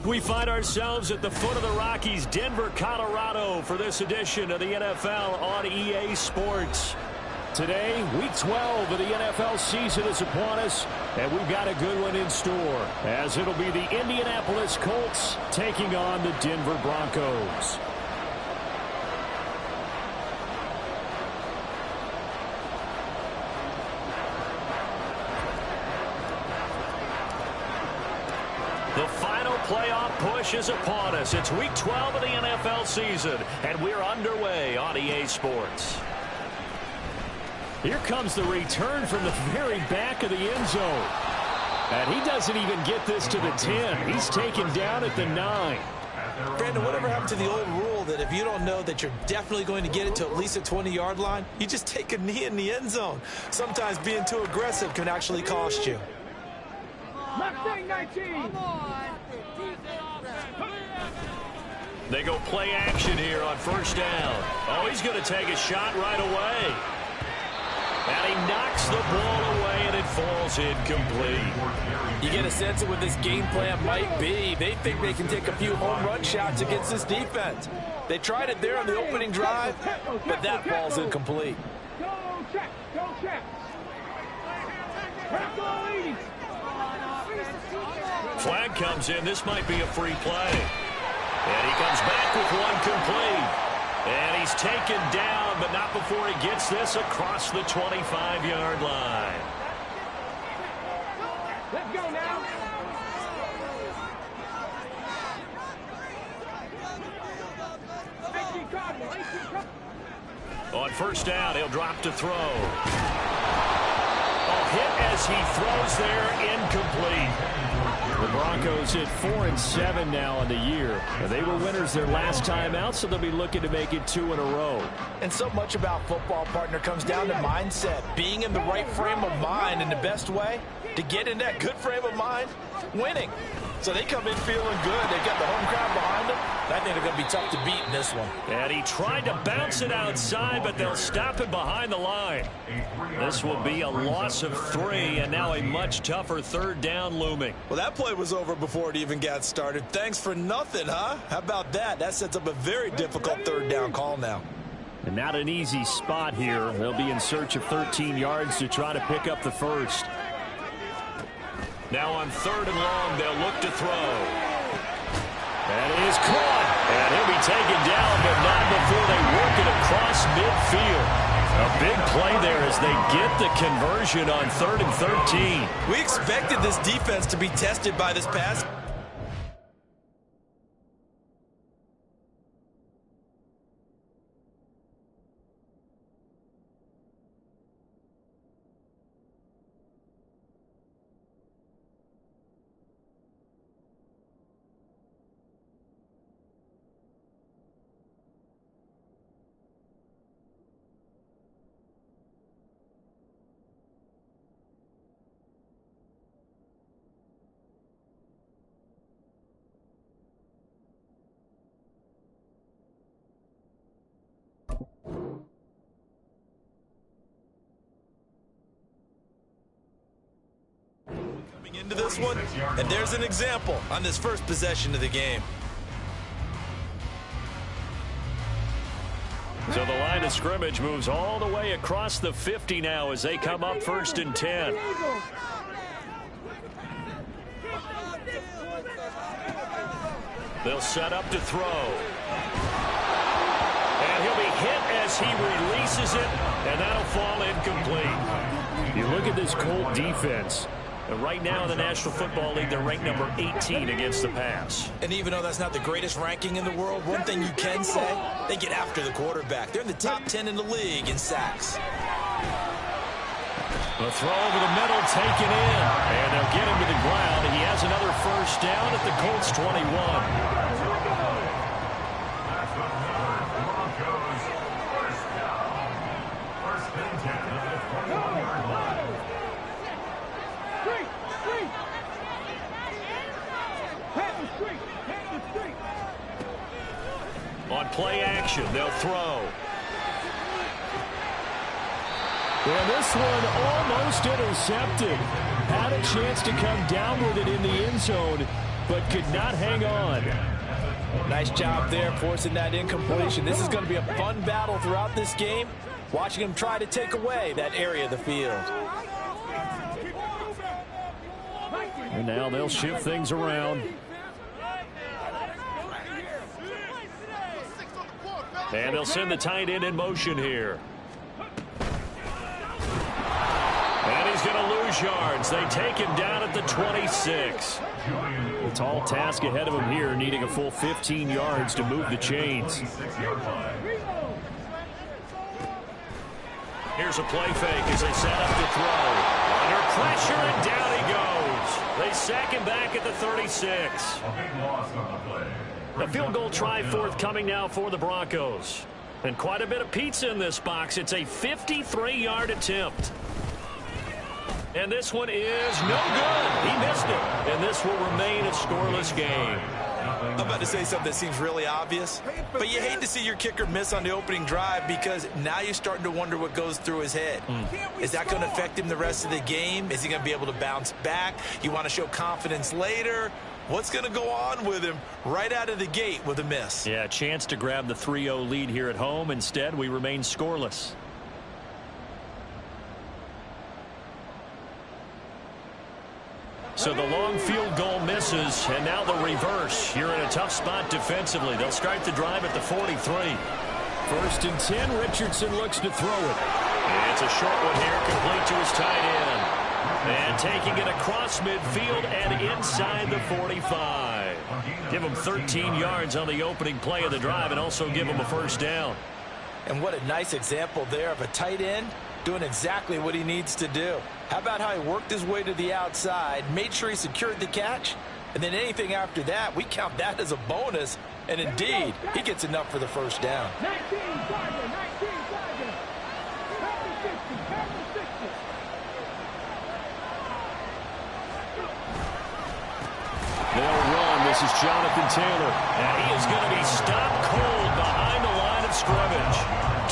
We find ourselves at the foot of the Rockies, Denver, Colorado, for this edition of the NFL on EA Sports. Today, Week 12 of the NFL season is upon us, and we've got a good one in store, as it'll be the Indianapolis Colts taking on the Denver Broncos. The final playoff push is upon us. It's Week 12 of the NFL season, and we're underway on EA Sports. Here comes the return from the very back of the end zone. And he doesn't even get this to the 10. He's taken down at the 9. Brandon, whatever happened to the old rule that if you don't know that you're definitely going to get it to at least a 20-yard line, you just take a knee in the end zone. Sometimes being too aggressive can actually cost you. They go play action here on first down. Oh, he's going to take a shot right away. And he knocks the ball away, and it falls incomplete. You get a sense of what this game plan might be. They think they can take a few home run shots against this defense. They tried it there on the opening drive, but that ball's incomplete. Flag comes in. This might be a free play. And he comes back with one complete. And he's taken down, but not before he gets this across the 25-yard line. Let's go now. On first down, he'll drop to throw. Hit as he throws there, incomplete. The Broncos hit 4-7 now on the year. They were winners their last time out, so they'll be looking to make it 2 in a row. And so much about football, partner, comes down to mindset. Being in the right frame of mind, and the best way to get in that good frame of mind, winning. So they come in feeling good. They've got the home crowd behind them. I think they're going to be tough to beat in this one. And he tried to bounce it outside, but they'll stop it behind the line. This will be a loss of 3, and now a much tougher third down looming. Well, that play was over before it even got started. Thanks for nothing, huh? How about that? That sets up a very difficult third down call now. And not an easy spot here. They'll be in search of 13 yards to try to pick up the first. Now on third and long, they'll look to throw. And it is caught. And he'll be taken down, but not before they work it across midfield. A big play there as they get the conversion on 3rd and 13. We expected this defense to be tested by this pass. Into this one, and there's an example on this first possession of the game. So the line of scrimmage moves all the way across the 50 now as they come up 1st and 10. They'll set up to throw. And he'll be hit as he releases it, and that'll fall incomplete. You look at this Colt defense. Right now in the National Football League, they're ranked number 18 against the pass. And even though that's not the greatest ranking in the world, one thing you can say, they get after the quarterback. They're in the top 10 in the league in sacks. The throw over the middle taken in, and they'll get him to the ground. He has another first down at the Colts 21. On play action, they'll throw. And this one almost intercepted. Had a chance to come down with it in the end zone. but could not hang on. Nice job there forcing that incompletion. This is going to be a fun battle throughout this game, watching him try to take away that area of the field. And now they'll shift things around. And they'll send the tight end in motion here. And he's going to lose yards. They take him down at the 26. A tall task ahead of him here, needing a full 15 yards to move the chains. Here's a play fake as they set up to throw. Under pressure, and down he goes. They sack him back at the 36. A field goal try forthcoming now for the Broncos. And quite a bit of pizza in this box. It's a 53-yard attempt. And this one is no good. He missed it. And this will remain a scoreless game. I'm about to say something that seems really obvious, but you hate to see your kicker miss on the opening drive because now you're starting to wonder what goes through his head. Is that going to affect him the rest of the game? Is he going to be able to bounce back? You want to show confidence later? What's going to go on with him right out of the gate with a miss? Yeah, a chance to grab the 3-0 lead here at home. Instead, we remain scoreless. So the long field goal misses, and now the reverse. You're in a tough spot defensively. They'll start the drive at the 43. 1st and 10, Richardson looks to throw it. And it's a short one here, complete to his tight end. And taking it across midfield and inside the 45. Give him 13 yards on the opening play of the drive and also give him a first down. And what a nice example there of a tight end doing exactly what he needs to do. How about how he worked his way to the outside, made sure he secured the catch, and then anything after that, we count that as a bonus. And indeed, he gets enough for the first down. They'll run. This is Jonathan Taylor. And he is going to be stopped cold behind the line of scrimmage.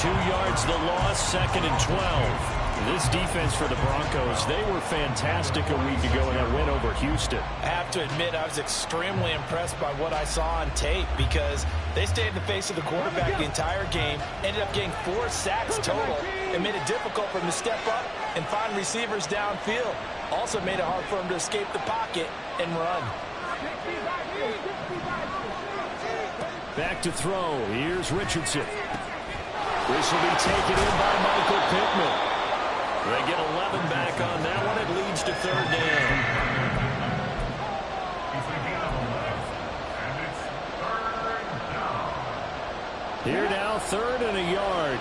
2 yards the loss, 2nd and 12. This defense for the Broncos, they were fantastic a week ago in that win over Houston. I have to admit, I was extremely impressed by what I saw on tape because they stayed in the face of the quarterback the entire game, ended up getting 4 sacks total, and made it difficult for him to step up and find receivers downfield. Also made it hard for him to escape the pocket and run. Back to throw. Here's Richardson. This will be taken in by Michael Pittman. They get 11 back on that one. It leads to 3rd down. Here now, 3rd and a yard.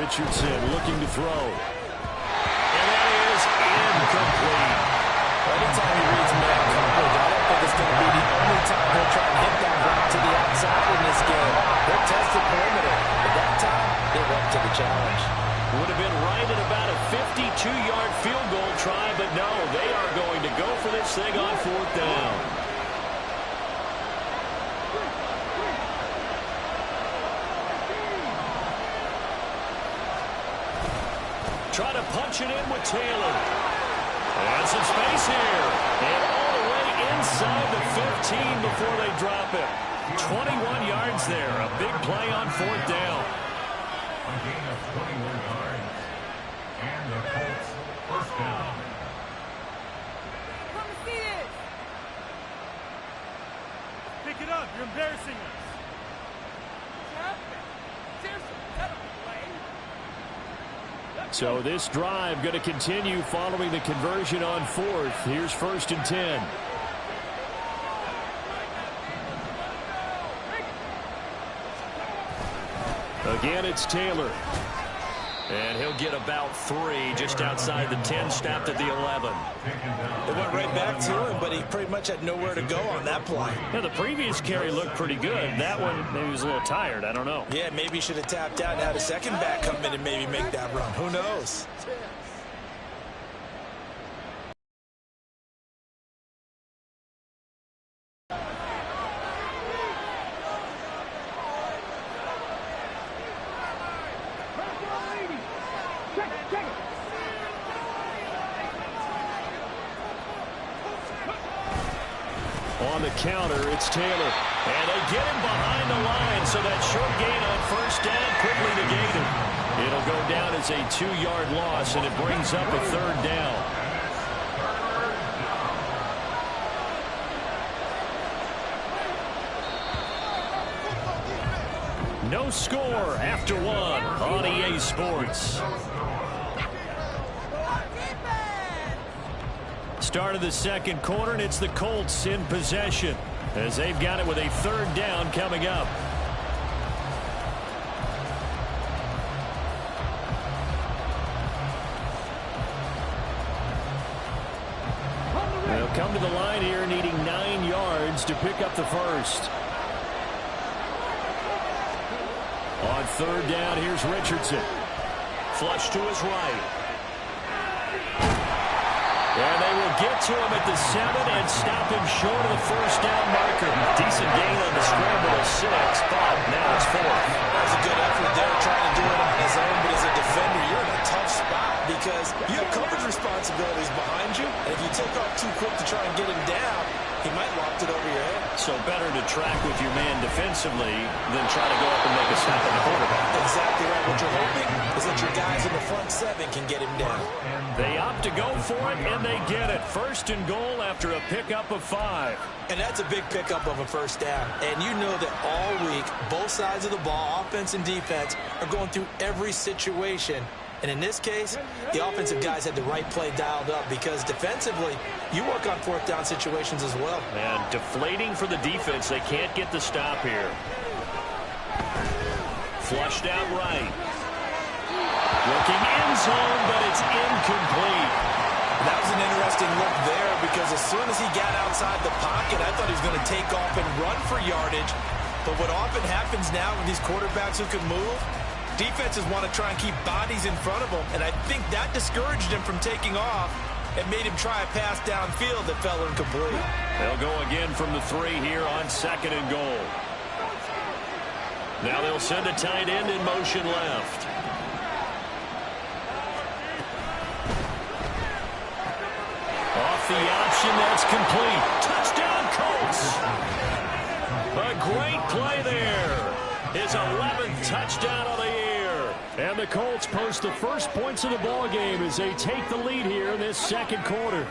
Richardson looking to throw. And that is incomplete. Anytime he reads man coverage, I don't think it's going to be the only time he'll try and hit that route to the outside in this game. They'll test the perimeter, but that time they're up to the challenge. Would have been right at about a 52-yard field goal try, but no, they are going to go for this thing on 4th down. Try to punch it in with Taylor. And some space here. And all the way inside the 15 before they drop it. 21 yards there. A big play on 4th down. A gain of 21 yards. And the Colts first down. Come and see this. Pick it up. You're embarrassing us. Seriously, set up a play. So this drive going to continue following the conversion on 4th. Here's 1st and 10. Again, it's Taylor. And he'll get about 3 just outside the 10, stopped at the 11. They went right back to him, but he pretty much had nowhere to go on that play. Now, the previous carry looked pretty good. That one, maybe he was a little tired. I don't know. Yeah, maybe he should have tapped out and had a second back come in and maybe make that run. Who knows? On the counter, it's Taylor. And they get him behind the line, so that short gain on first down quickly negated. It'll go down as a 2-yard loss, and it brings up a third down. No score after one on EA Sports. Start of the second quarter, and it's the Colts in possession as they've got it with a third down coming up. They'll come to the line here needing 9 yards to pick up the first. On third down, here's Richardson. Flush to his right. And they will get to him at the 7 and stop him short of the first down marker. Decent gain on the scramble of 6, but now it's 4. That was a good effort there, trying to do it on his own, but as a defender, you're in a tough spot because you have coverage responsibilities behind you, and if you take off too quick to try and get him down, he might loft it over your head. So better to track with your man defensively than try to go up and make a stop on the quarterback. Exactly right. What you're hoping is that your guys in the front 7 can get him down. They opt to go for it, and they get it. First and goal after a pickup of 5. And that's a big pickup of a first down. And you know that all week, both sides of the ball, offense and defense, are going through every situation. And in this case, the offensive guys had the right play dialed up because defensively, you work on fourth down situations as well. And deflating for the defense. They can't get the stop here. Flushed out right. Looking end zone, but it's incomplete. That was an interesting look there because as soon as he got outside the pocket, I thought he was going to take off and run for yardage. But what often happens now with these quarterbacks who can move, defenses want to try and keep bodies in front of them, and I think that discouraged him from taking off and made him try a pass downfield that fell incomplete. They'll go again from the 3 here on second and goal. Now they'll send a tight end in motion left. Off the option, that's complete. Touchdown, Colts. A great play there. His 11th touchdown of the year. And the Colts post the first points of the ball game as they take the lead here in this second quarter.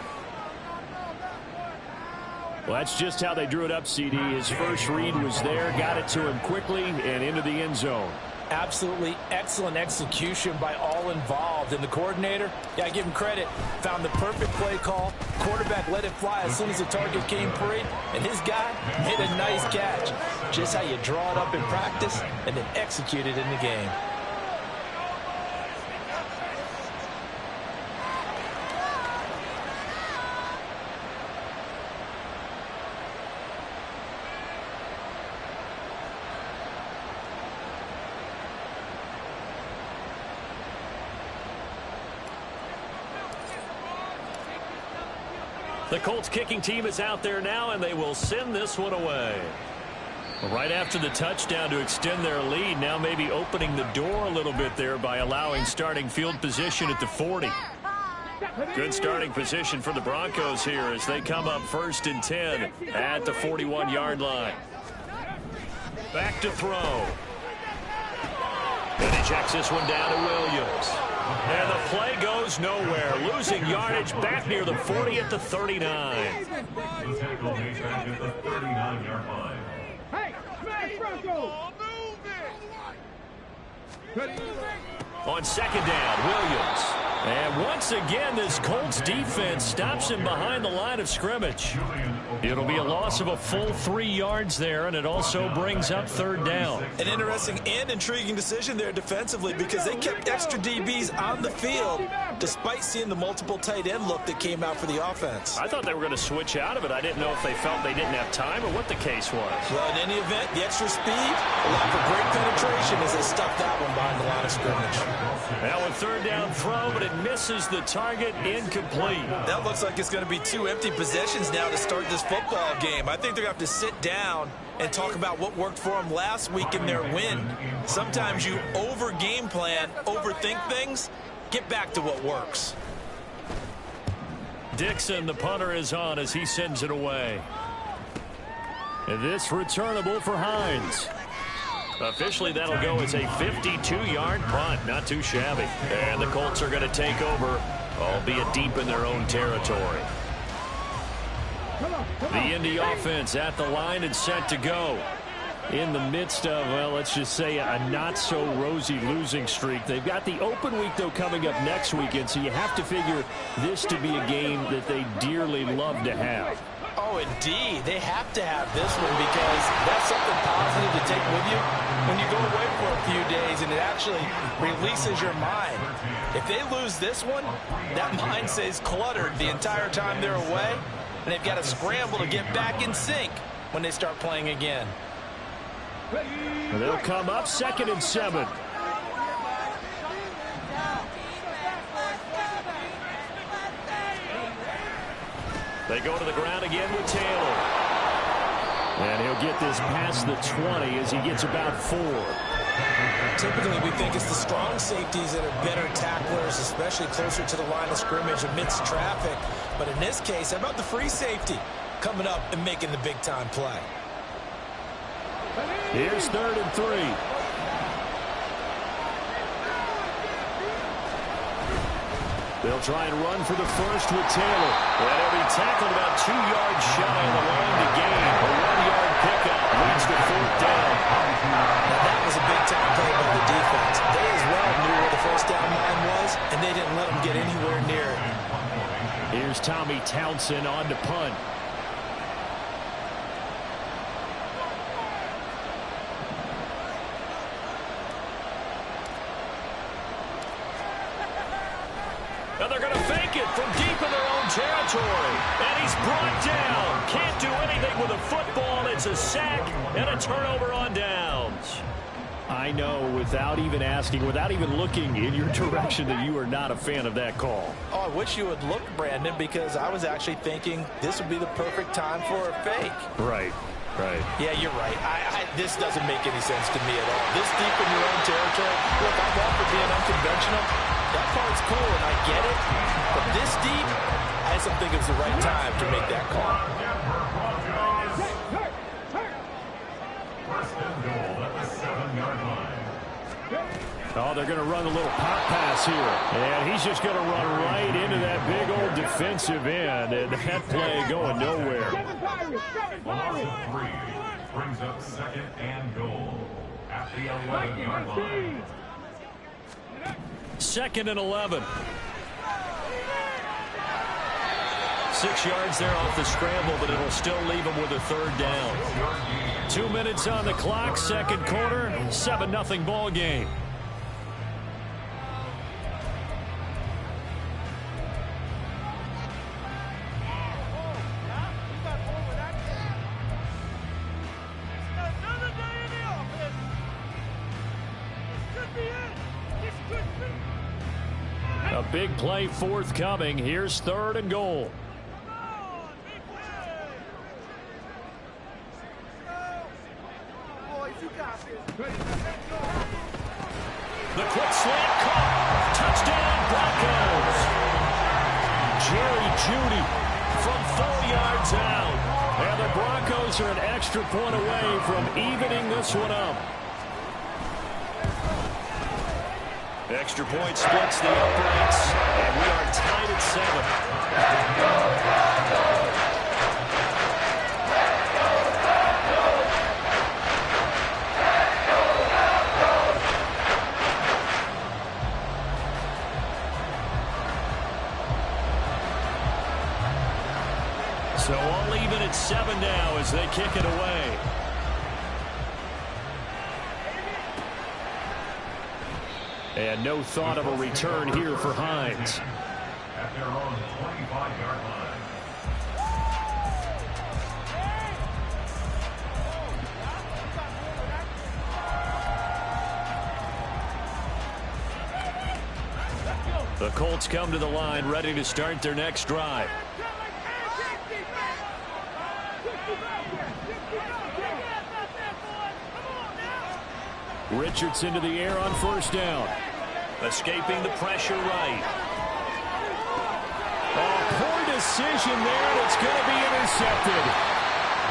Well, that's just how they drew it up, CD. His first read was there, got it to him quickly, and into the end zone. Absolutely excellent execution by all involved. And the coordinator, yeah, I give him credit, found the perfect play call. Quarterback let it fly as soon as the target came free. And his guy made a nice catch. Just how you draw it up in practice and then execute it in the game. The Colts kicking team is out there now, and they will send this one away. Right after the touchdown to extend their lead, now maybe opening the door a little bit there by allowing starting field position at the 40. Good starting position for the Broncos here as they come up 1st and 10 at the 41-yard line. Back to throw. And he checks this one down to Williams. And the play goes nowhere. Losing yardage back near the 40 at the 39. The tackle made back at the 39-yard line. Hey, smash Bronco! On second down, Williams. And once again, this Colts defense stops him behind the line of scrimmage. It'll be a loss of a full 3 yards there, and it also brings up 3rd down. An interesting and intriguing decision there defensively because they kept extra DBs on the field despite seeing the multiple tight end look that came out for the offense. I thought they were going to switch out of it. I didn't know if they felt they didn't have time or what the case was. Well, in any event, the extra speed allowed for great penetration as they stuffed that one behind the line of scrimmage. Now a 3rd down throw, but it misses the target, incomplete. That looks like it's going to be 2 empty possessions now to start this football game. I think they're going to have to sit down and talk about what worked for them last week in their win. Sometimes you over-game plan, overthink things. Get back to what works. Dixon, the punter, is on as he sends it away. And this returnable for Hines. Officially, that'll go as a 52-yard punt. Not too shabby. And the Colts are going to take over, albeit deep in their own territory. The Indy offense at the line and set to go. In the midst of, well, let's just say a not-so-rosy losing streak. They've got the open week, though, coming up next weekend, so you have to figure this to be a game that they dearly love to have. Oh, indeed. They have to have this one because that's something positive to take with you when you go away for a few days, and it actually releases your mind. If they lose this one, that mind stays cluttered the entire time they're away, and they've got to scramble to get back in sync when they start playing again. They'll come up 2nd and 7. They go to the ground again with Taylor. And he'll get this past the 20 as he gets about 4. Typically, we think it's the strong safeties that are better tacklers, especially closer to the line of scrimmage amidst traffic. But in this case, how about the free safety coming up and making the big-time play? Here's 3rd and 3. They'll try and run for the first with Taylor. And he'll be tackled about 2 yards shy of the line to gain. A 1-yard pickup leads to 4th down. Now that was a big-time play by the defense. They as well knew where the first down line was, and they didn't let them get anywhere near it. Here's Tommy Townsend on to punt. And they're going to fake it from deep in their own territory. And he's brought down. Can't do anything with a football. It's a sack and a turnover on downs. I know, without even asking, without even looking in your direction, that you are not a fan of that call. Oh, I wish you would look, Brandon, because I was actually thinking this would be the perfect time for a fake. Right. Yeah, you're right. This doesn't make any sense to me at all. This deep in your own territory, look, I'm all for being unconventional. That part's cool, and I get it. But this deep, I just don't think it's the right time to make that call. First and goal at the 7-yard line. Oh, they're going to run a little pop pass here. And he's just going to run right into that big old defensive end. And that play going nowhere. Loss of 3 brings up 2nd and goal at the 11-yard line. 2nd and 11. 6 yards there off the scramble, but it'll still leave them with a 3rd down. 2 minutes on the clock, 2nd quarter, 7-0 ball game. A big play forthcoming. Here's 3rd and goal. The quick slant caught. Touchdown Broncos. Jerry Jeudy from 4 yards out. And the Broncos are an extra point away from evening this one up. Extra point splits the uprights, and we are tied at 7. So all even at 7 now as they kick it away. And no thought of a return here for Hines. At their own 25-yard line. The Colts come to the line ready to start their next drive. Richardson to the air on 1st down. Escaping the pressure right. Oh, poor decision there, and it's going to be intercepted.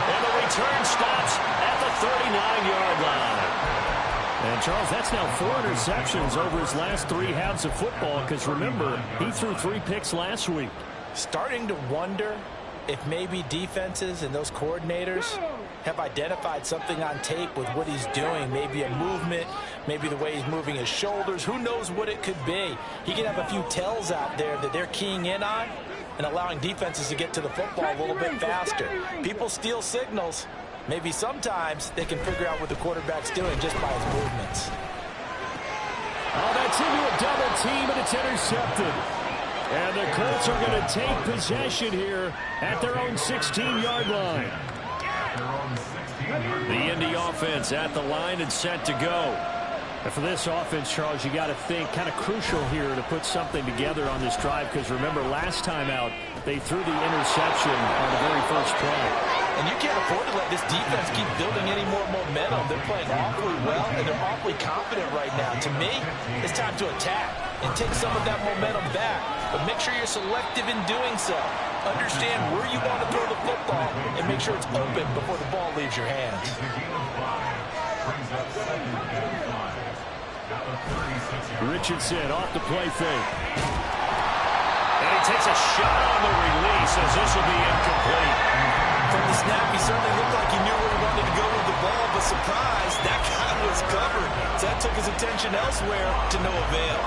And the return stops at the 39-yard line. And, Charles, that's now 4 interceptions over his last 3 halves of football because, remember, he threw 3 picks last week. Starting to wonder if maybe defenses and those coordinators have identified something on tape with what he's doing. Maybe a movement, maybe the way he's moving his shoulders. Who knows what it could be? He can have a few tells out there that they're keying in on and allowing defenses to get to the football a little bit faster. People steal signals. Maybe sometimes they can figure out what the quarterback's doing just by his movements. Oh, that's into a double team, and it's intercepted. And the Colts are going to take possession here at their own 16-yard line. The Indy offense at the line and set to go. And for this offense, Charles, you got to think kind of crucial here to put something together on this drive because, remember, last time out, they threw the interception on the very first play. And you can't afford to let this defense keep building any more momentum. They're playing awfully well, and they're awfully confident right now. To me, it's time to attack and take some of that momentum back. But make sure you're selective in doing so. Understand where you want to throw the football and make sure it's open before the ball leaves your hands. Richardson off the play fake. And he takes a shot on the release as this will be incomplete. From the snap, he certainly looked like he knew where he wanted to go with the ball, but surprise, that guy was covered. So that took his attention elsewhere to no avail.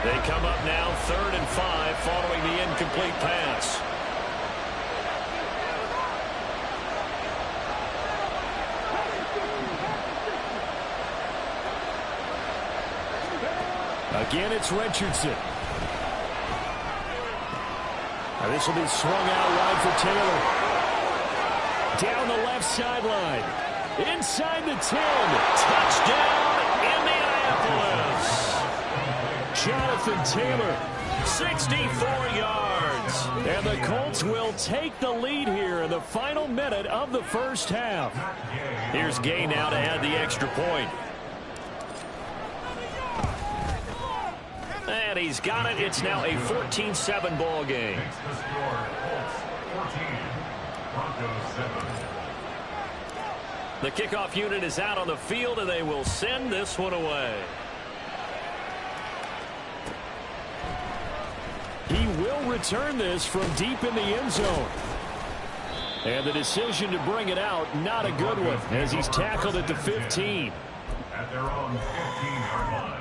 They come up now 3rd and 5 following the incomplete pass. Again, it's Richardson. Now this will be swung out wide for Taylor. Down the left sideline. Inside the 10. Touchdown, Indianapolis. Jonathan Taylor. 64 yards. And the Colts will take the lead here in the final minute of the first half. Here's Gay now to add the extra point. And he's got it. It's now a 14-7 ball game. The kickoff unit is out on the field, and they will send this one away. He will return this from deep in the end zone. And the decision to bring it out, not a good one, as he's tackled at the 15. At their own 15-yard line.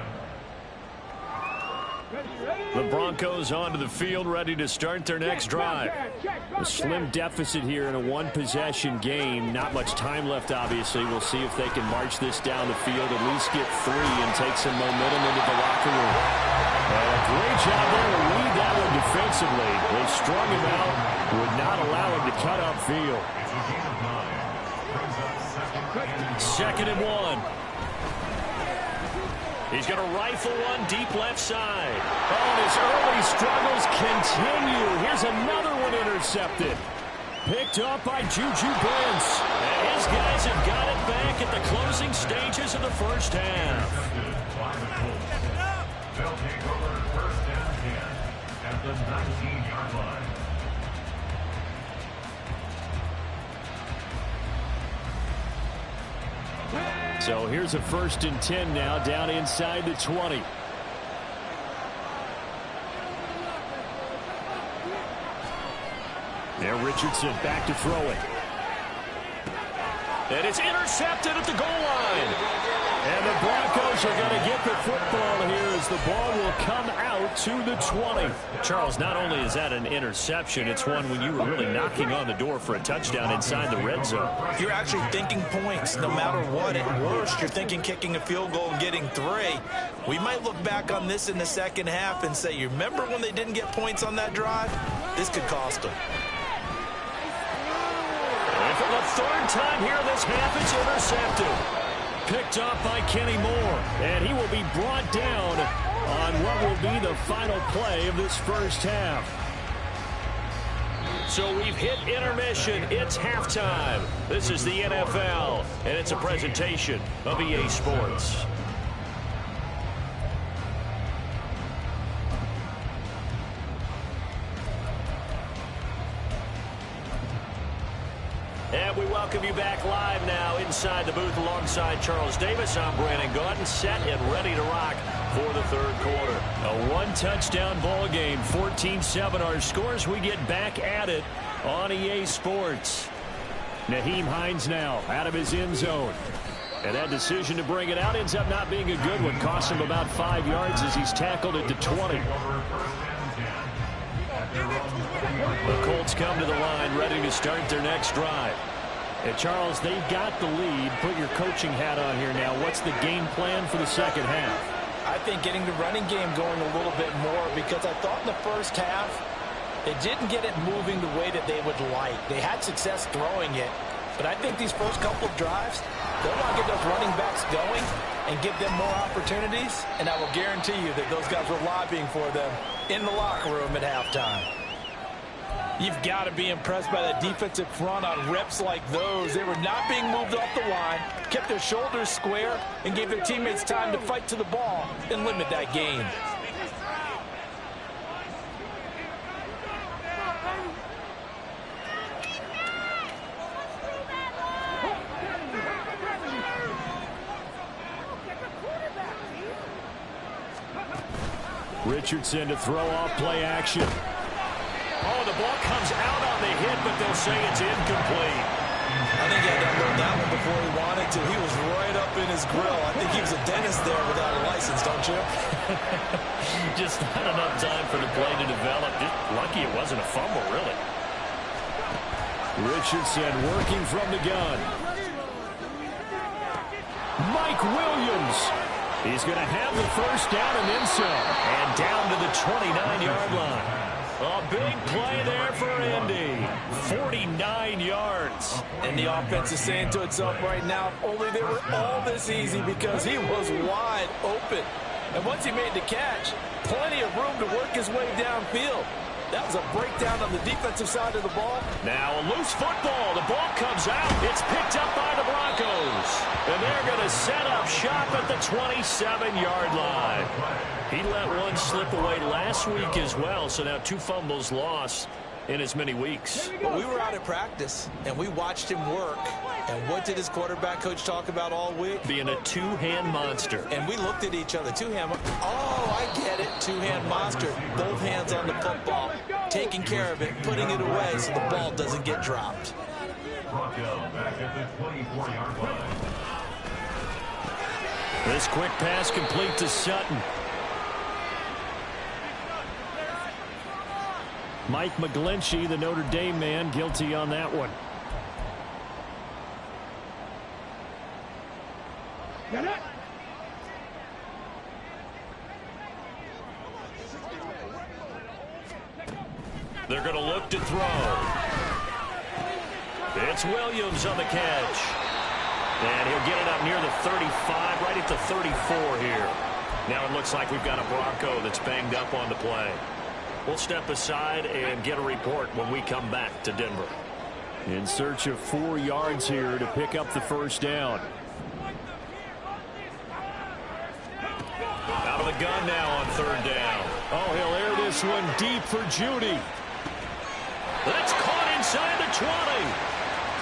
The Broncos onto the field, ready to start their next drive. A slim deficit here in a one-possession game. Not much time left, obviously. We'll see if they can march this down the field, at least get 3 and take some momentum into the locker room. And a great job there to lead that one defensively. They strung him out, would not allow him to cut upfield. 2nd and 1. He's going to rifle one deep left side. Oh, and his early struggles continue. Here's another one intercepted. Picked up by Juju Brents. And his guys have got it back at the closing stages of the first half. They'll take over 1st and 10 at the 19-yard line. So here's a 1st and 10 now, down inside the 20. There, Richardson back to throw it. And it's intercepted at the goal line. And the Broncos are going to get the football here as the ball will come out to the 20. Charles, not only is that an interception, it's one when you were really knocking on the door for a touchdown inside the red zone. You're actually thinking points no matter what. At worst, you're thinking kicking a field goal and getting 3. We might look back on this in the second half and say, you remember when they didn't get points on that drive? This could cost them. And for the 3rd time here this half, it's intercepted. Picked up by Kenny Moore, and he will be brought down on what will be the final play of this first half. So we've hit intermission. It's halftime. This is the NFL, and it's a presentation of EA Sports. We welcome you back live now inside the booth alongside Charles Davis. I'm Brandon Gaudin, set and ready to rock for the third quarter. A one-touchdown ball game, 14-7 our scores. We get back at it on EA Sports. Nyheim Hines now out of his end zone. And that decision to bring it out ends up not being a good one. Cost him about 5 yards as he's tackled it to 20. The Colts come to the line ready to start their next drive. And Charles, they've got the lead. Put your coaching hat on here now. What's the game plan for the second half? I think getting the running game going a little bit more, because I thought in the first half they didn't get it moving the way that they would like. They had success throwing it, but I think these first couple of drives, they want to get those running backs going and give them more opportunities, and I will guarantee you that those guys were lobbying for them in the locker room at halftime. You've got to be impressed by that defensive front on reps like those. They were not being moved off the line, kept their shoulders square, and gave their teammates time to fight to the ball and limit that gain. Richardson to throw off play action. Oh, the ball comes out on the hit, but they'll say it's incomplete. I think he had to unload that one before he wanted to. He was right up in his grill. I think he was a dentist there without a license, don't you? Just not enough time for the play to develop. Just lucky it wasn't a fumble, really. Richardson working from the gun. Mike Williams. He's going to have the first down and then some. And down to the 29-yard line. A big play there for Indy. 49 yards. And the offense is saying to itself right now, if only they were all this easy, because he was wide open. And once he made the catch, plenty of room to work his way downfield. That was a breakdown on the defensive side of the ball. Now a loose football. The ball comes out. It's picked up by the Broncos. And they're going to set up shop at the 27-yard line. He let one slip away last week as well, so now 2 fumbles lost in as many weeks. But we were out at practice, and we watched him work. And what did his quarterback coach talk about all week? Being a two-hand monster. And we looked at each other. Two-hand. Oh, I get it. Two-hand monster. Both hands on the football. Taking care of it, putting it away so the ball doesn't get dropped. Bronco back at the 24-yard line. This quick pass complete to Sutton. Mike McGlinchey, the Notre Dame man, guilty on that one. They're going to look to throw. It's Williams on the catch. And he'll get it up near the 35, right at the 34 here. Now it looks like we've got a Bronco that's banged up on the play. We'll step aside and get a report when we come back to Denver. In search of 4 yards here to pick up the first down. Out of the gun now on third down. Oh, he'll air this one deep for Judy. That's caught inside the 20.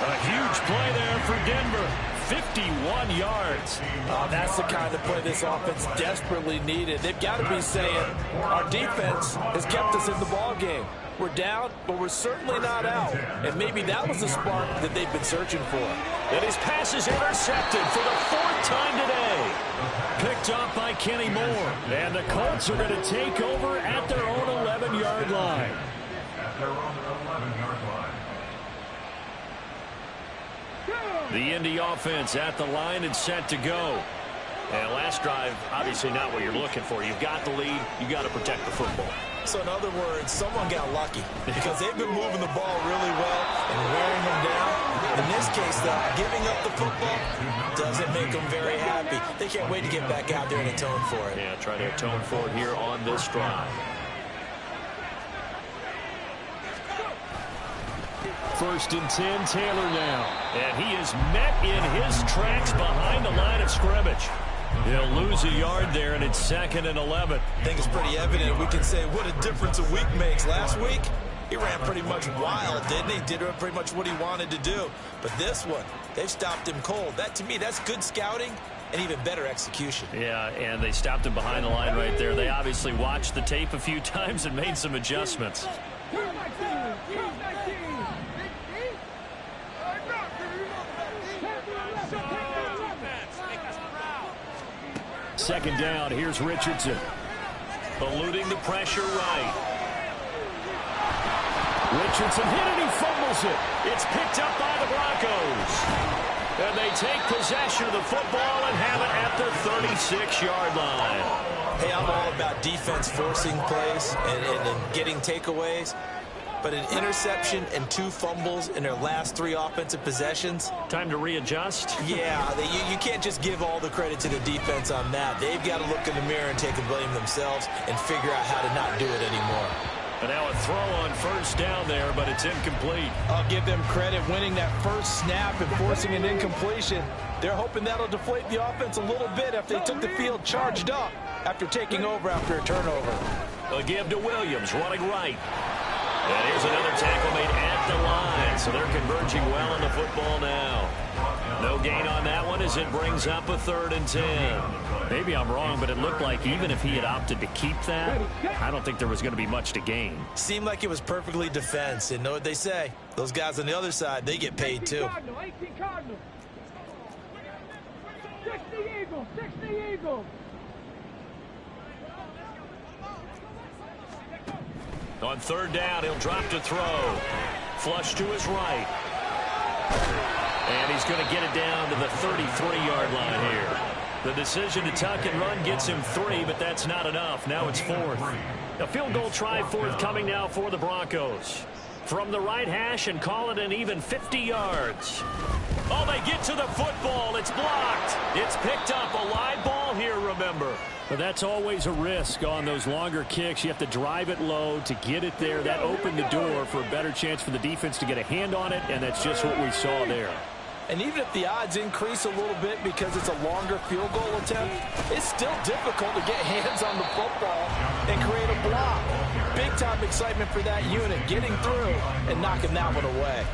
A huge play there for Denver. 51 yards. Oh, that's the kind of play this offense desperately needed. They've got to be saying, our defense has kept us in the ball game. We're down, but we're certainly not out. And maybe that was the spark that they've been searching for. And his pass is intercepted for the 4th time today. Picked off by Kenny Moore. And the Colts are going to take over at their own 11-yard line. At their own 11-yard line. The Indy offense at the line and set to go. And last drive, obviously not what you're looking for. You've got the lead. You've got to protect the football. So in other words, someone got lucky because they've been moving the ball really well and wearing them down. In this case, though, giving up the football doesn't make them very happy. They can't wait to get back out there and atone for it. Yeah, try to atone for it here on this drive. First and 10, Taylor now. And he is met in his tracks behind the line of scrimmage. He'll lose a yard there, and it's 2nd and 11. I think it's pretty evident. We can say what a difference a week makes. Last week, He ran pretty much wild, didn't he? Did pretty much what he wanted to do. But this one, they've stopped him cold. That, to me, that's good scouting and even better execution. Yeah, and they stopped him behind the line right there. They obviously watched the tape a few times and made some adjustments. Second down, here's Richardson. Eluding the pressure right. Richardson hit and he fumbles it. It's picked up by the Broncos. And they take possession of the football and have it at the 36-yard line. Hey, I'm all about defense forcing plays and getting takeaways. But an interception and 2 fumbles in their last 3 offensive possessions. Time to readjust? Yeah, you can't just give all the credit to the defense on that. They've got to look in the mirror and take the blame themselves and figure out how to not do it anymore. And now a throw on first down there, but it's incomplete. I'll give them credit winning that first snap and forcing an incompletion. They're hoping that'll deflate the offense a little bit if they took the field charged up after taking over after a turnover. A give to Williams, running right. And here's another tackle made at the line, so they're converging well on the football now. No gain on that one as it brings up a 3rd and 10. Maybe I'm wrong, but it looked like even if he had opted to keep that, I don't think there was going to be much to gain. Seemed like it was perfectly defense. And know what they say? Those guys on the other side, they get paid too. 18 Cardinals. 60 Eagles. 60 Eagles. On 3rd down, he'll drop to throw. Flush to his right. And he's going to get it down to the 33-yard line here. The decision to tuck and run gets him 3, but that's not enough. Now it's 4th. A field goal try forthcoming now for the Broncos. From the right hash and call it an even 50 yards. Oh, they get to the football. It's blocked. It's picked up. A live ball here, remember. But that's always a risk on those longer kicks. You have to drive it low to get it there. That opened the door for a better chance for the defense to get a hand on it, and that's just what we saw there. And even if the odds increase a little bit because it's a longer field goal attempt, it's still difficult to get hands on the football and create a block. Big-time excitement for that unit, getting through and knocking that one away.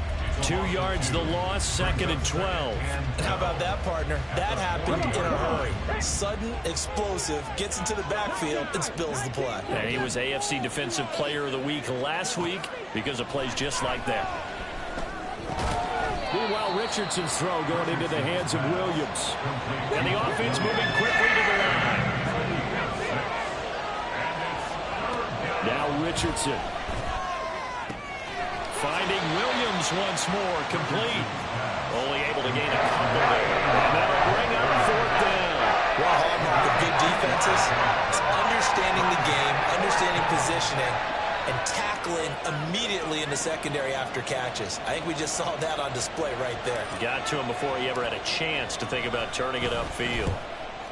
2 yards the loss, 2nd and 12. And how about that, partner? That happened in a hurry. Sudden, explosive, gets into the backfield and spills the play. And he was AFC Defensive Player of the Week last week because of plays just like that. Meanwhile, Richardson's throw going into the hands of Williams. And the offense moving quickly to the line. Now Richardson. Finding Williams once more, complete. Only able to gain a couple there. And that'll bring up 4th down. One hallmark of good defenses is understanding the game, understanding positioning, and tackling immediately in the secondary after catches. I think we just saw that on display right there. Got to him before he ever had a chance to think about turning it upfield.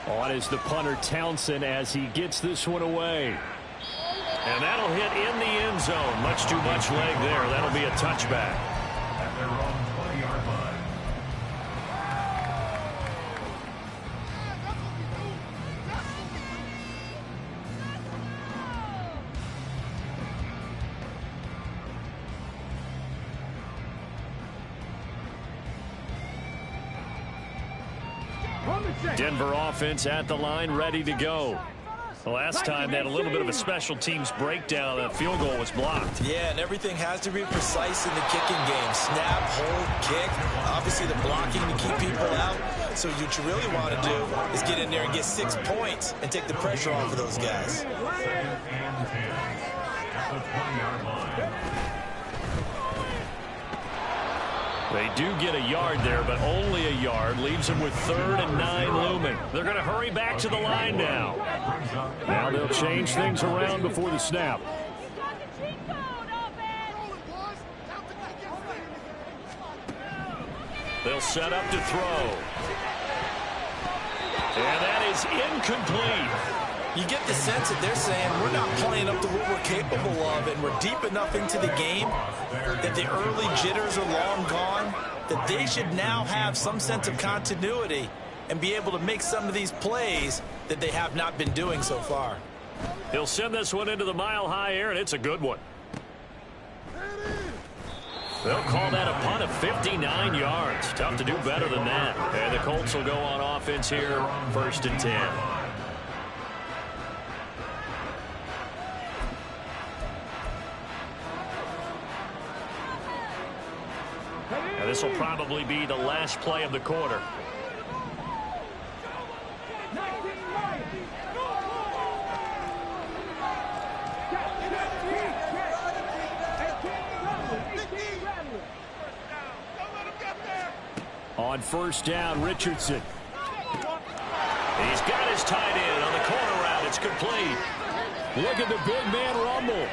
On is the punter Townsend as he gets this one away. And that'll hit in the end zone. Much too much leg there. That'll be a touchback. At their own 20-yard line. Denver offense at the line, ready to go. The last time they had a little bit of a special teams breakdown. That field goal was blocked. Yeah, and everything has to be precise in the kicking game. Snap, hold, kick. Obviously the blocking to keep people out. So what you really want to do is get in there and get 6 points and take the pressure off of those guys. 2nd and 10 at the 20-yard line. They do get a yard there, but only a yard. Leaves them with 3rd and 9 looming. They're going to hurry back to the line now. Now they'll change things around before the snap. They'll set up to throw. And that is incomplete. You get the sense that they're saying we're not playing up to what we're capable of, and we're deep enough into the game that the early jitters are long gone, that they should now have some sense of continuity and be able to make some of these plays that they have not been doing so far. He'll send this one into the mile-high air, and it's a good one. They'll call that a punt of 59 yards. Tough to do better than that. And the Colts will go on offense here, 1st and 10. And this will probably be the last play of the quarter. On 1st down, Richardson. He's got his tight end on the corner route. It's complete. Look at the big man rumble.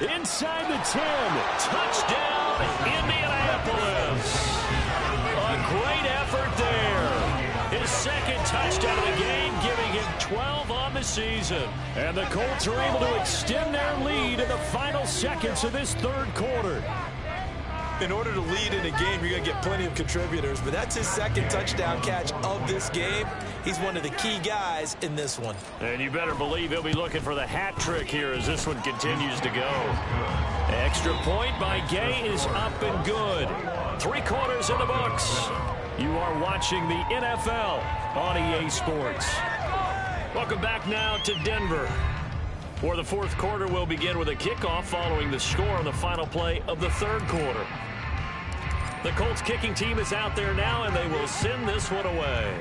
Inside the 10. Touchdown, Indianapolis. A great effort there. His 2nd touchdown of the game, giving him 12 on the season. And the Colts are able to extend their lead in the final seconds of this 3rd quarter. In order to lead in a game, you're going to get plenty of contributors, but that's his 2nd touchdown catch of this game. He's one of the key guys in this one. And you better believe he'll be looking for the hat trick here as this one continues to go. Extra point by Gay is up and good. 3 quarters in the books. You are watching the NFL on EA Sports. Welcome back now to Denver, where the 4th quarter will begin with a kickoff following the score on the final play of the 3rd quarter. The Colts kicking team is out there now, and they will send this one away.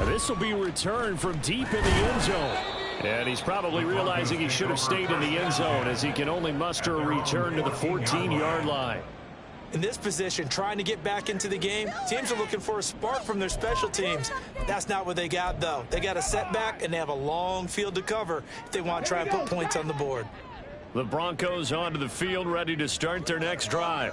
This will be returned from deep in the end zone. And he's probably realizing he should have stayed in the end zone as he can only muster a return to the 14-yard line. In this position, trying to get back into the game, teams are looking for a spark from their special teams. That's not what they got, though. They got a setback, and they have a long field to cover if they want to try and put points on the board. The Broncos onto the field, ready to start their next drive.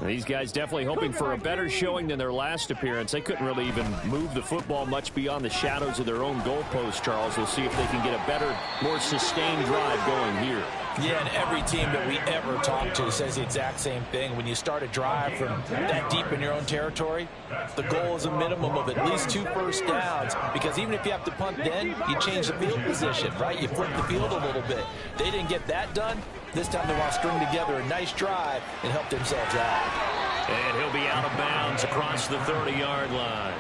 These guys definitely hoping for a better showing than their last appearance. They couldn't really even move the football much beyond the shadows of their own goalpost, Charles. We'll see if they can get a better, more sustained drive going here. Yeah, and every team that we ever talk to says the exact same thing. When you start a drive from that deep in your own territory, the goal is a minimum of at least 2 first downs, because even if you have to punt then, you change the field position, right? You flip the field a little bit. They didn't get that done. This time they want to string together a nice drive and help themselves out. And he'll be out of bounds across the 30-yard line.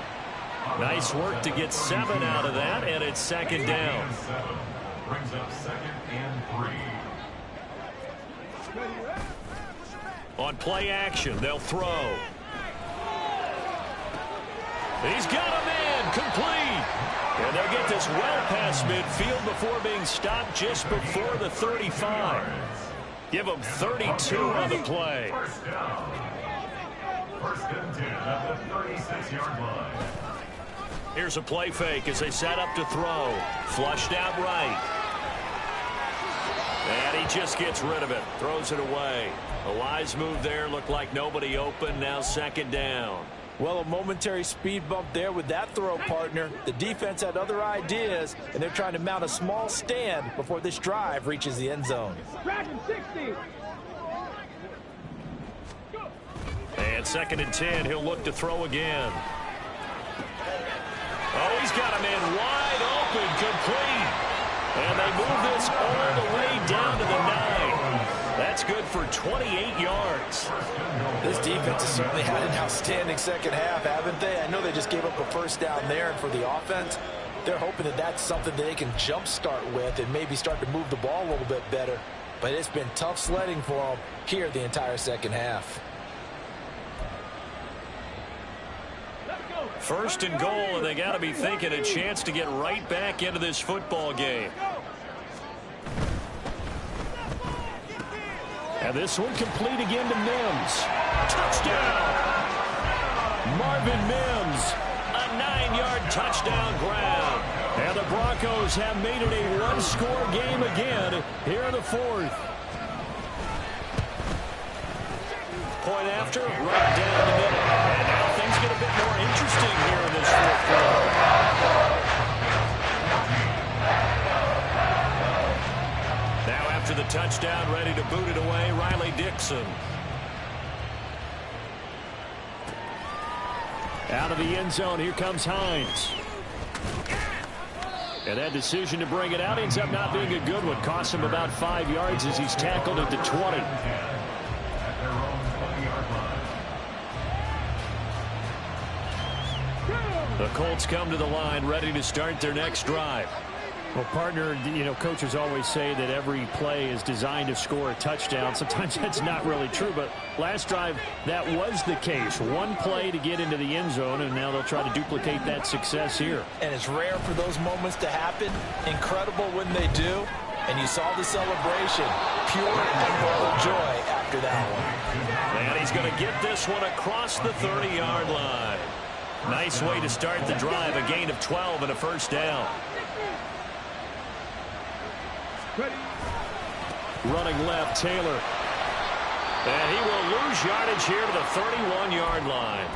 Nice work to get 7 out of that, and it's 2nd down. Brings up 2nd and 3. On play action, they'll throw. He's got a man, complete. And they'll get this well past midfield before being stopped just before the 35. Give them 32 on the play. First down. 1st and 10 at the 36-yard line. Here's a play fake as they set up to throw. Flushed out right. And he just gets rid of it. Throws it away. A wise move there. Looked like nobody open. Now 2nd down. Well, a momentary speed bump there with that throw, partner. The defense had other ideas, and they're trying to mount a small stand before this drive reaches the end zone. Dragon 60. And 2nd and 10. He'll look to throw again. Oh, he's got a man wide open, complete. And they move this all the way down to the 9. That's good for 28 yards. This defense has certainly had an outstanding 2nd half, haven't they? I know they just gave up a first down there, and for the offense, they're hoping that that's something that they can jumpstart with and maybe start to move the ball a little bit better. But it's been tough sledding for them here the entire 2nd half. 1st and goal, and they got to be thinking a chance to get right back into this football game. And this one complete again to Mims. Touchdown! Marvin Mims. A 9-yard touchdown grab. And the Broncos have made it a 1-score game again here in the 4th. Point after, right down the middle. And now things get a bit more interesting here in this 4th quarter. Now after the touchdown, ready to boot it away, Riley Dixon. Out of the end zone, here comes Hines. And that decision to bring it out ends up not being a good one. Costs him about 5 yards as he's tackled at the 20. The Colts come to the line ready to start their next drive. Well, partner, coaches always say that every play is designed to score a touchdown. Sometimes that's not really true, but last drive, that was the case. One play to get into the end zone, and now they'll try to duplicate that success here. And it's rare for those moments to happen. Incredible when they do. And you saw the celebration. Pure and joy after that one. And he's going to get this one across the 30-yard line. Nice way to start the drive. A gain of 12 and a first down. Running left, Taylor. And he will lose yardage here to the 31-yard line.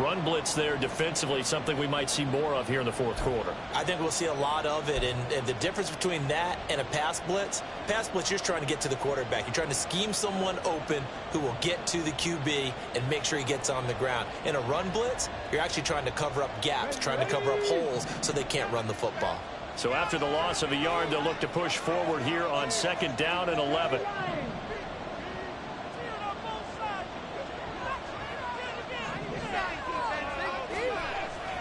Run blitz there defensively, something we might see more of here in the fourth quarter. I think we'll see a lot of it, and the difference between that and a pass blitz, you're just trying to get to the quarterback. You're trying to scheme someone open who will get to the QB and make sure he gets on the ground. In a run blitz, you're actually trying to cover up gaps, trying to cover up holes so they can't run the football. So after the loss of a yard, they'll look to push forward here on 2nd down and 11.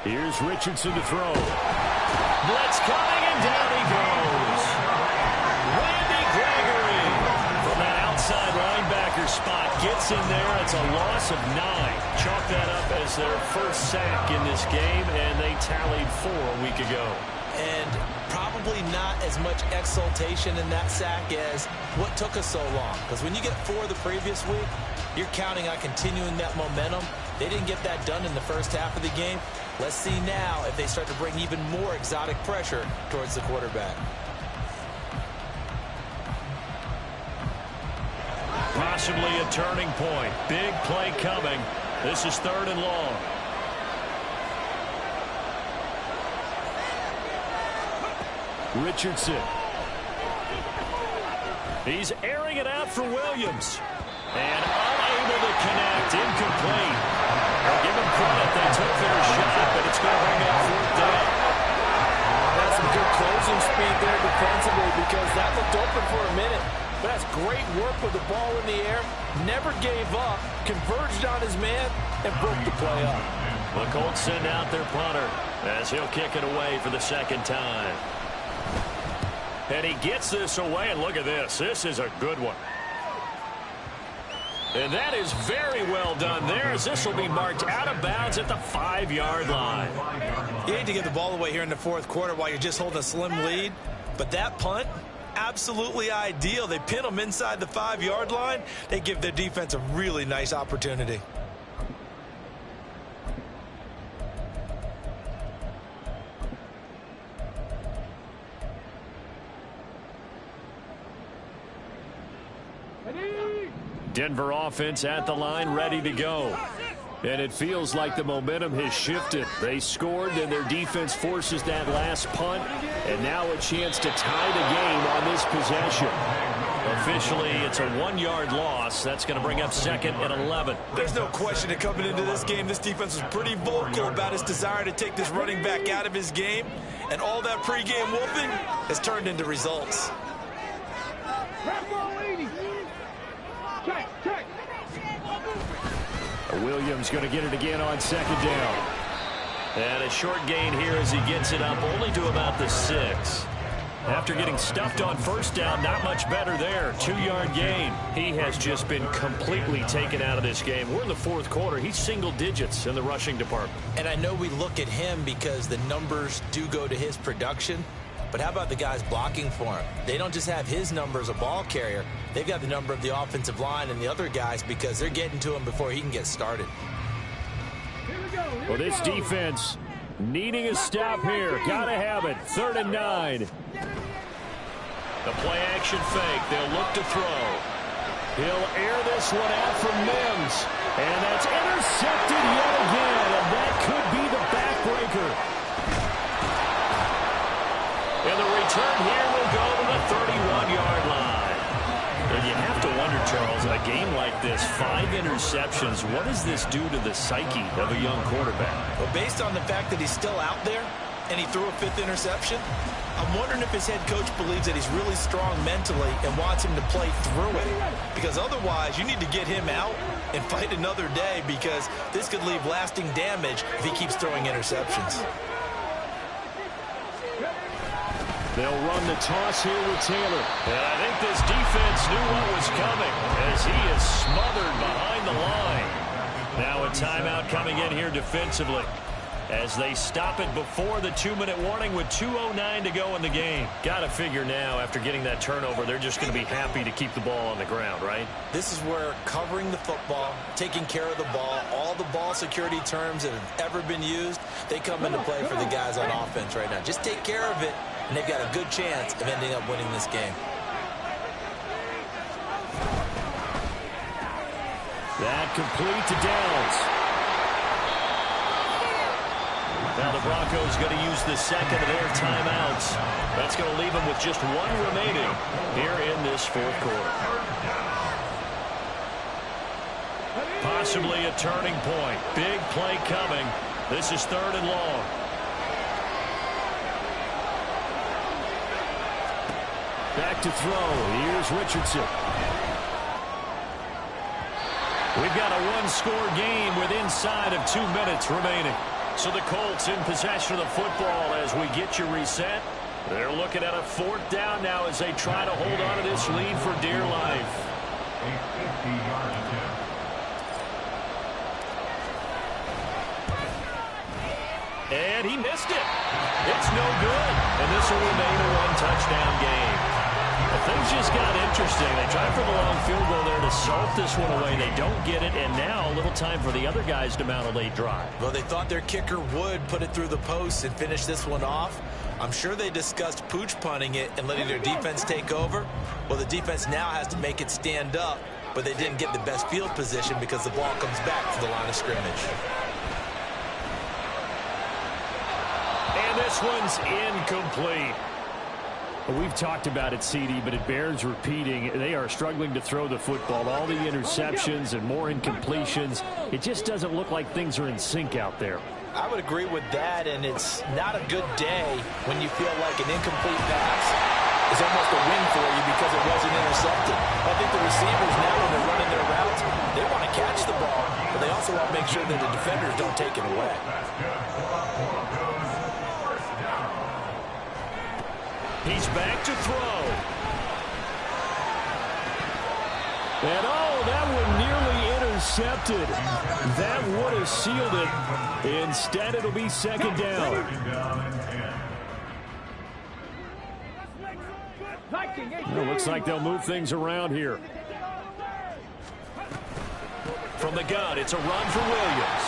Here's Richardson to throw. Blitz coming, and down he goes. Randy Gregory from that outside linebacker spot gets in there. It's a loss of 9. Chalk that up as their first sack in this game, and they tallied 4 a week ago. And probably not as much exultation in that sack as what took us so long. Because when you get 4 the previous week, you're counting on continuing that momentum. They didn't get that done in the first half of the game. Let's see now if they start to bring even more exotic pressure towards the quarterback. Possibly a turning point. Big play coming. This is 3rd and long. Richardson. He's airing it out for Williams. And unable to connect. Incomplete. Well, give them credit. They took their shot, but it's going to bring up 4th down. That's some good closing speed there defensively because that looked open for a minute. But that's great work with the ball in the air. Never gave up. Converged on his man and broke the play up. The Colts send out their punter as he'll kick it away for the 2nd time. And he gets this away, and look at this. This is a good one. And that is very well done there, as this will be marked out of bounds at the 5-yard line. You hate to give the ball away here in the 4th quarter while you're just holding a slim lead. But that punt, absolutely ideal. They pin them inside the 5-yard line. They give their defense a really nice opportunity. Denver offense at the line, ready to go. And it feels like the momentum has shifted. They scored, and their defense forces that last punt. And now a chance to tie the game on this possession. Officially, it's a 1-yard loss. That's going to bring up 2nd and 11. There's no question that coming into this game, this defense was pretty vocal about his desire to take this running back out of his game. And all that pregame wolfing has turned into results. Williams going to get it again on 2nd down. And a short gain here as he gets it up only to about the 6. After getting stuffed on 1st down, not much better there. 2-yard gain. He has just been completely taken out of this game. We're in the 4th quarter. He's single digits in the rushing department. And I know we look at him because the numbers do go to his production. But how about the guys blocking for him? They don't just have his number as a ball carrier. They've got the number of the offensive line and the other guys because they're getting to him before he can get started. Well, this defense needing a stop here. Got to have it. 3rd and 9. The play action fake. They'll look to throw. He'll air this one out for Mims. And that's intercepted yet again. And that could be the backbreaker. And the return here will go to the 31-yard line. And you have to wonder, Charles, in a game like this, 5 interceptions, what does this do to the psyche of a young quarterback? Well, based on the fact that he's still out there, and he threw a 5th interception. I'm wondering if his head coach believes that he's really strong mentally and wants him to play through it. Because otherwise, you need to get him out and fight another day, because this could leave lasting damage if he keeps throwing interceptions. They'll run the toss here with Taylor. And I think this defense knew what was coming as he is smothered behind the line. Now a timeout coming in here defensively as they stop it before the 2-minute warning with 2:09 to go in the game. Got to figure now, after getting that turnover, they're just going to be happy to keep the ball on the ground, right? This is where covering the football, taking care of the ball, all the ball security terms that have ever been used, they come into play for the guys on offense right now. Just take care of it, and they've got a good chance of ending up winning this game. That complete to Downs. Now the Broncos going to use the second of their timeouts. That's going to leave them with just one remaining here in this fourth quarter. Possibly a turning point. Big play coming. This is 3rd and long. Back to throw. Here's Richardson. We've got a one-score game with inside of 2 minutes remaining. So the Colts in possession of the football as we get you reset. They're looking at a 4th down now as they try to hold on to this lead for dear life. A 50-yard attempt. And he missed it. It's no good. And this will remain a 1-touchdown game. Things just got interesting. They tried for the long field goal there to salt this one away. They don't get it, and now a little time for the other guys to mount a late drive. Well, they thought their kicker would put it through the post and finish this one off. I'm sure they discussed pooch punting it and letting their defense take over. Well, the defense now has to make it stand up, but they didn't get the best field position because the ball comes back to the line of scrimmage. And this one's incomplete. We've talked about it, CD, but it bears repeating. They are struggling to throw the football. All the interceptions and more incompletions. It just doesn't look like things are in sync out there. I would agree with that, and it's not a good day when you feel like an incomplete pass is almost a win for you because it wasn't intercepted. I think the receivers now, when they're running their routes, they want to catch the ball, but they also want to make sure that the defenders don't take it away. He's back to throw. And oh, that one nearly intercepted. That would have sealed it. Instead, it'll be 2nd down. Well, looks like they'll move things around here. From the gun, it's a run for Williams.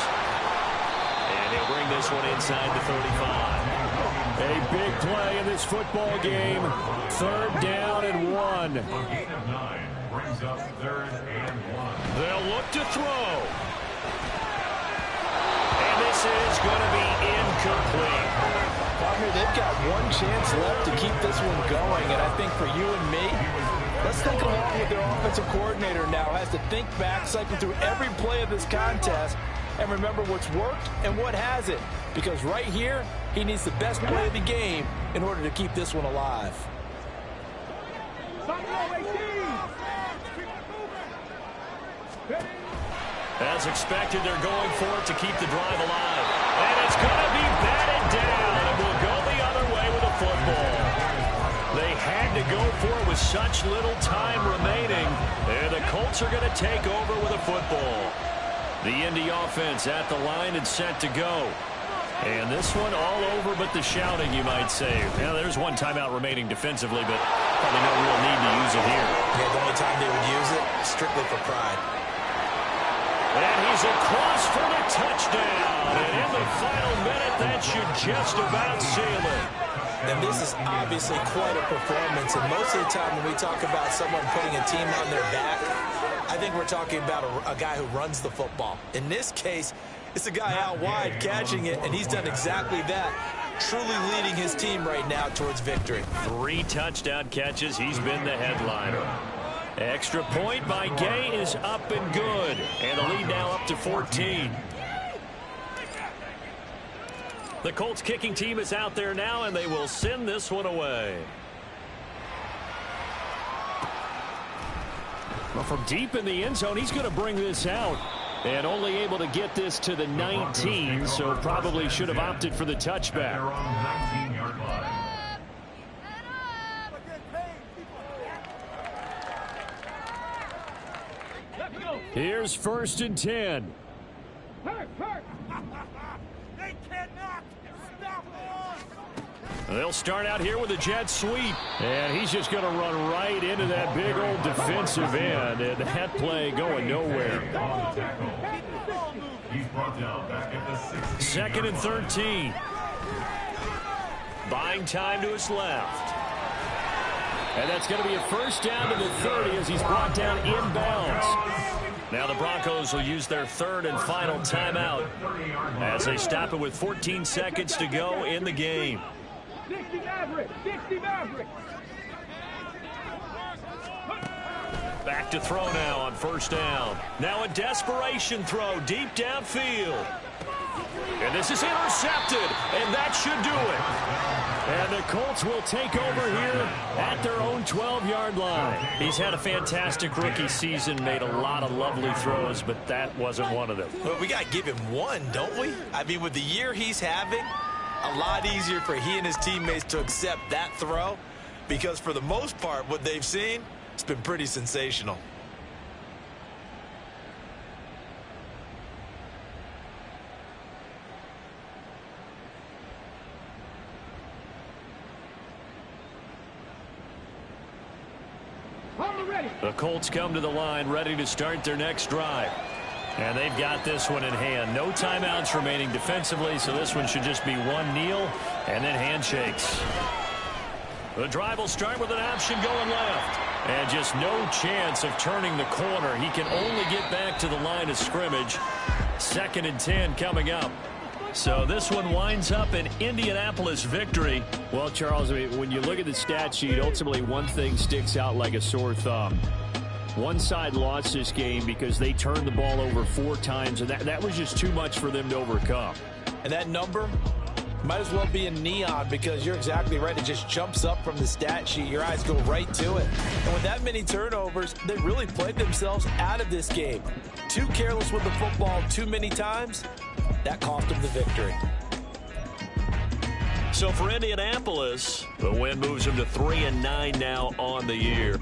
And he'll bring this one inside the 35. A big play in this football game. 3rd down and 1. A gain of 9 brings up 3rd and 1. They'll look to throw. And this is going to be incomplete. Partner, they've got one chance left to keep this one going, and I think for you and me, let's think along with their offensive coordinator now. Has to think back, cycle through every play of this contest, and remember what's worked and what hasn't. Because right here, he needs the best play of the game in order to keep this one alive. As expected, they're going for it to keep the drive alive. And it's going to be batted down, and will go the other way with a football. They had to go for it with such little time remaining. And the Colts are going to take over with a football. The Indy offense at the line and set to go. And this one all over but the shouting, you might say. Now, there's one timeout remaining defensively, but probably no real need to use it here. Yeah, the only time they would use it, strictly for pride. And he's across for the touchdown. And in the final minute, that should just about seal it. And this is obviously quite a performance. And most of the time when we talk about someone putting a team on their back, I think we're talking about a guy who runs the football. In this case, it's a guy out wide catching it, and he's done exactly that, truly leading his team right now towards victory. 3 touchdown catches. He's been the headliner. Extra point by Gay is up and good. And the lead now up to 14. The Colts kicking team is out there now, and they will send this one away. Well, from deep in the end zone, he's going to bring this out. And only able to get this to the 19, so probably should have opted for the touchback. They're on 19-yard line. Here's 1st and 10. Hurt. They cannot stop us. They'll start out here with a jet sweep. And he's just going to run right into that big old defensive end. And that play going nowhere. He's brought down back at the 16. 2nd and 13. Buying time to his left. And that's going to be a first down to the 30 as he's brought down inbounds. Now the Broncos will use their 3rd and final timeout as they stop it with 14 seconds to go in the game. 60 Maverick. Back to throw now on 1st down. Now a desperation throw deep downfield. And this is intercepted, and that should do it. And the Colts will take over here at their own 12-yard line. He's had a fantastic rookie season, made a lot of lovely throws, but that wasn't one of them. Well, we got to give him one, don't we? I mean, with the year he's having, a lot easier for he and his teammates to accept that throw because for the most part, what they've seen, it's been pretty sensational. The Colts come to the line ready to start their next drive. And they've got this one in hand. No timeouts remaining defensively, so this one should just be one kneel and then handshakes. The drive will start with an option going left. And just no chance of turning the corner. He can only get back to the line of scrimmage. 2nd and 10 coming up. So this one winds up an Indianapolis victory. Well, Charles, I mean, when you look at the stat sheet, ultimately one thing sticks out like a sore thumb. One side lost this game because they turned the ball over 4 times, and that was just too much for them to overcome. And that number might as well be in neon because you're exactly right. It just jumps up from the stat sheet. Your eyes go right to it. And with that many turnovers, they really played themselves out of this game. Too careless with the football too many times. That cost them the victory. So for Indianapolis, the win moves them to 3-9 now on the year.